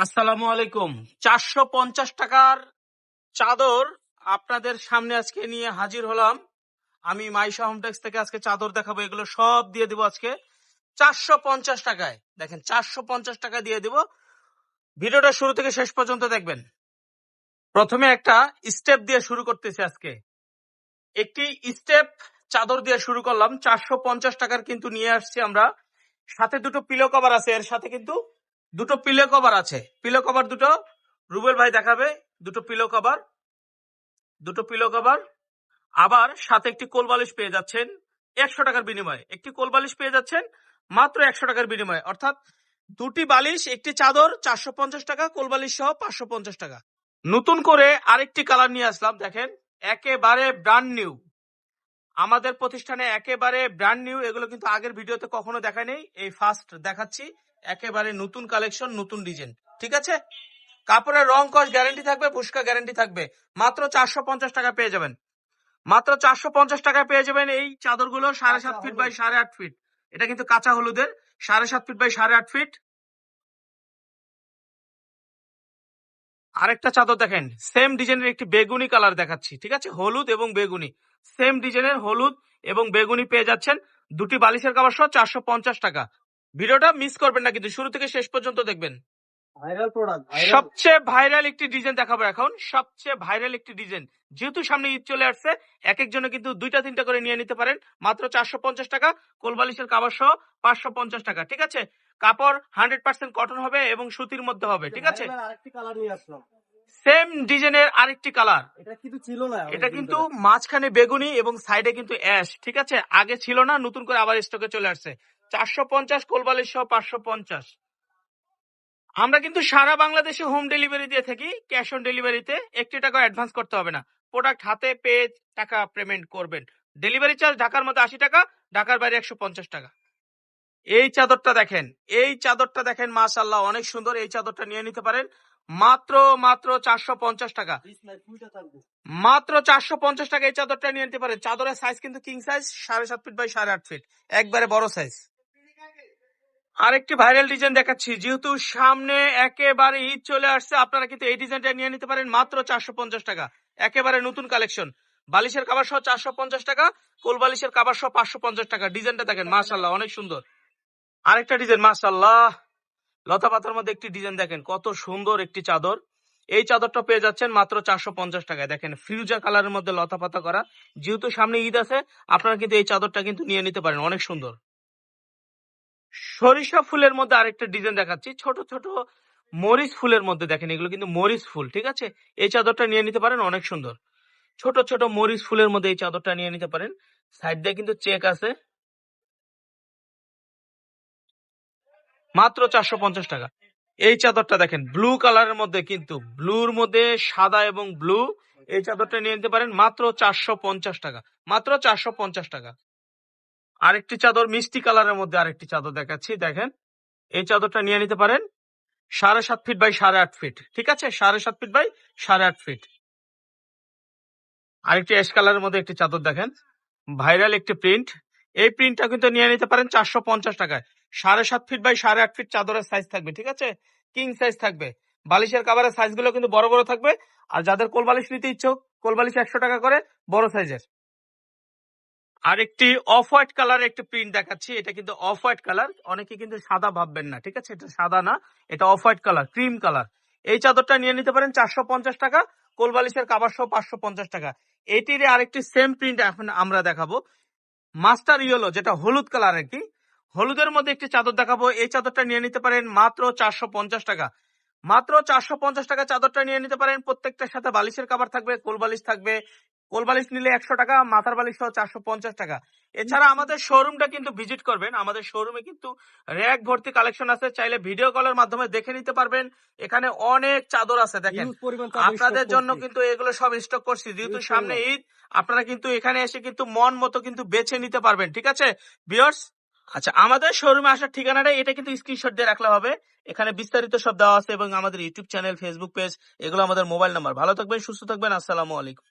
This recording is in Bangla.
আসসালামু আলাইকুম। 450 টাকার চাদর আপনাদের সামনে আজকে নিয়ে হাজির হলাম। আমি মাইশা হোমটেক্স থেকে আজকে চাদর দেখাবো। এগুলো সব দিয়ে দিব আজকে 450 টাকায়। দেখেন 450 টাকা দিয়ে দিব। ভিডিওটা শুরু থেকে শেষ পর্যন্ত দেখবেন। প্রথমে একটা স্টেপ দিয়ে শুরু করতেছি আজকে। একটি স্টেপ চাদর দিয়ে শুরু করলাম। 450 টাকার কিন্তু নিয়ে আসছি আমরা। সাথে দুটো পিলো কভার আছে, এর সাথে কিন্তু দুটো পিলো কভার আছে। পিলো কভার দুটো রুবেল ভাই দেখাবে। দুটো পিলো কভার আবার সাথে একটি কোল বালিশ পেয়ে যাচ্ছেন 100 টাকার বিনিময়ে। একটি কোল বালিশ পেয়ে যাচ্ছেন মাত্র 100 টাকার বিনিময়ে, অর্থাৎ দুটি বালিশ একটি চাদর 450 টাকা, কোল বালিশ সহ 550 টাকা। নতুন করে আরেকটি কালার নিয়ে আসলাম। দেখেন একেবারে ব্র্যান্ড নিউ, আমাদের প্রতিষ্ঠানে একেবারে ব্র্যান্ড নিউ। এগুলো কিন্তু আগের ভিডিওতে কখনো দেখায় নেই, এই ফার্স্ট দেখাচ্ছি। একেবারে নতুন কালেকশন, নতুন ডিজাইন, ঠিক আছে। কাপড়ের রং কস গ্যারান্টি থাকবে, ফুসকা গ্যারান্টি থাকবে। মাত্র 450 টাকা পেয়ে যাবেন। মাত্র 450 টাকা পেয়ে যাবেন এই চাদরগুলো। 7.5 ফিট বাই 8.5 ফিট। এটা কিন্তু কাঁচা হলুদের 7.5 ফিট বাই 8.5 ফিট। আরেকটা চাদর দেখেন, সেম ডিজাইনের একটি বেগুনি কালার দেখাচ্ছি, ঠিক আছে। হলুদ এবং বেগুনি, সেম ডিজাইনের হলুদ এবং বেগুনি পেয়ে যাচ্ছেন। দুটি বালিশের কাভার সহ 450 টাকা। ভিডিওটা মিস করবেন না কিন্তু, শুরু থেকে শেষ পর্যন্ত দেখবেন। ভাইরাল প্রোডাক্ট, সবচেয়ে ভাইরাল একটি ডিজাইন দেখাবো এখন। সবচেয়ে ভাইরাল একটি ডিজাইন, যেহেতু সামনে ঈদ চলে আসছে, এক একজনে কিন্তু 2টা 3টা করে নিয়ে নিতে পারেন। মাত্র 450 টাকা, কোলবালিশের কাভার সহ 550 টাকা, ঠিক আছে। কাপড় 100% কটন হবে এবং সুতির মধ্যে হবে, ঠিক আছে। আরেকটি কালার নিয়ে আসলাম, সেম ডিজাইনের আরেকটি কালার। এটা কিন্তু ছিল না, এটা কিন্তু মাঝখানে বেগুনি এবং সাইডে কিন্তু অ্যাশ, ঠিক আছে। আগে ছিল না, নতুন করে আবার স্টকে চলে আসছে। 450, কোলবালিশ সহ 550। আমরা কিন্তু সারা বাংলাদেশে হোম ডেলিভারি দিয়ে থাকি। ক্যাশ অন ডেলিভারিতে 1 টাকা অ্যাডভান্স করতে হবে না। প্রোডাক্ট হাতে পেয়ে টাকা পেমেন্ট করবেন। ডেলিভারি চার্জ ঢাকার মধ্যে 80 টাকা, ঢাকার বাইরে 150 টাকা। এই চাদরটা দেখেন, মাশাআল্লাহ অনেক সুন্দর। এই চাদরটা নিয়ে নিতে পারেন মাত্র 450 টাকা। মাত্র 450 টাকা এই চাদরটা নিয়ে নিতে পারেন। চাদরের সাইজ কিন্তু king size, 7.5 feet by 8.5 feet, একবারে বড় সাইজ। আরেকটি ভাইরাল ডিজাইন দেখাচ্ছি। যেহেতু সামনে একেবারে ঈদ চলে আসছে, আপনারা কিন্তু এই ডিজাইনটা নিয়ে নিতে পারেন মাত্র 450 টাকা। একেবারে নতুন কালেকশন। বালিশের কাভার সহ 450 টাকা, কোল বালিশের কাভার সহ 550 টাকা। ডিজাইনটা দেখেন, মাশাআল্লাহ অনেক সুন্দর। আরেকটা ডিজাইন, মাশাআল্লাহ লতা পাতার মধ্যে একটি ডিজাইন দেখেন, কত সুন্দর একটি চাদর। এই চাদরটা পেয়ে যাচ্ছেন মাত্র 450 টাকায়। দেখেন ফিরোজা কালারের মধ্যে লতা পাতা করা। যেহেতু সামনে ঈদ আছে, আপনারা কিন্তু এই চাদরটা কিন্তু নিয়ে নিতে পারেন, অনেক সুন্দর। সরিষা ফুলের মধ্যে আরেকটা ডিজাইন দেখাচ্ছি, ছোট ছোট মরিচ ফুলের মধ্যে। দেখেন এগুলো কিন্তু মরিচ ফুল, ঠিক আছে। এই চাদরটা নিয়ে নিতে পারেন, অনেক সুন্দর। ছোট ছোট মরিচ ফুলের মধ্যে এই চাদরটা নিয়ে নিতে পারেন। সাইড দিয়ে কিন্তু চেক আছে। মাত্র 450 টাকা। এই চাদরটা দেখেন ব্লু কালারের মধ্যে, কিন্তু ব্লুর মধ্যে সাদা এবং ব্লু। এই চাদরটা নিয়ে নিতে পারেন মাত্র 450 টাকা। মাত্র 450 টাকা। আরেকটি চাদর মিষ্টি কালারের মধ্যে আরেকটি চাদর দেখাচ্ছি, দেখেন এই চাদরটা নিয়ে নিতে পারেন 7.5 ফিট বাই 8.5 ফিট, ঠিক আছে। 7.5 ফিট বাই 8.5 ফিট। আরেকটি অ্যাশ কালারের মধ্যে একটি চাদর দেখেন, ভাইরাল একটি প্রিন্ট। এই প্রিন্টটা কিন্তু নিয়ে নিতে পারেন 450 টাকায়। 7.5 ফিট বাই 8.5 ফিট চাদরের সাইজ থাকবে, ঠিক আছে। কিং সাইজ থাকবে। বালিশের কাভারের সাইজ গুলো কিন্তু বড় বড় থাকবে। আর যাদের কোল বালিশ নিতে ইচ্ছুক, কোল বালিশ 100 টাকা করে, বড় সাইজের। আরেকটি অফ হোয়াইট কালার একটি প্রিন্ট দেখাচ্ছি। এটা কিন্তু অফ হোয়াইট কালার, অনেকে কিন্তু সাদা ভাববেন না, ঠিক আছে। এটা সাদা না, এটা off white colour, cream colour. এই চাদরটা নিয়ে নিতে পারেন 450 টাকা, কোল বালিশের কাভার সহ 550 টাকা। এটির আরেকটি সেম প্রিন্ট এখন আমরা দেখাবো, মাস্টার ইয়েলো, যেটা হলুদ কালার আর কি। হলুদের মধ্যে একটি চাদর দেখাবো। এই চাদরটা নিয়ে নিতে পারেন মাত্র 450 টাকা। মাত্র 450 টাকা চাদরটা নিয়ে নিতে পারেন। প্রত্যেকটার সাথে বালিশের কাভার থাকবে, কোল বালিশ থাকবে। কোল বালিশ নিলে 100 টাকা, মাথার বালিশ সহ 450 টাকা। এছাড়া আমাদের শোরুমটা কিন্তু ভিজিট করবেন। আমাদের শোরুমে কিন্তু র্যাক ভর্তি কালেকশন আছে, চাইলে ভিডিও কলের মাধ্যমে দেখে নিতে পারবেন। এখানে অনেক চাদর আছে, দেখেন আপনাদের জন্য কিন্তু এগুলো সব স্টক করছি। যেহেতু সামনে ঈদ, আপনারা কিন্তু এখানে এসে কিন্তু মন মতো কিন্তু বেছে নিতে পারবেন, ঠিক আছে ভিউয়ার্স। আচ্ছা, আমাদের শোরুমে আসার ঠিকানাটা এটা কিন্তু স্ক্রিনশট দিয়ে রাখলে হবে। এখানে বিস্তারিত সব দেওয়া আছে এবং আমাদের ইউটিউব চ্যানেল, ফেসবুক পেজ, এগুলো আমাদের মোবাইল নাম্বার। ভালো থাকবেন, সুস্থ থাকবেন। আসসালামু আলাইকুম।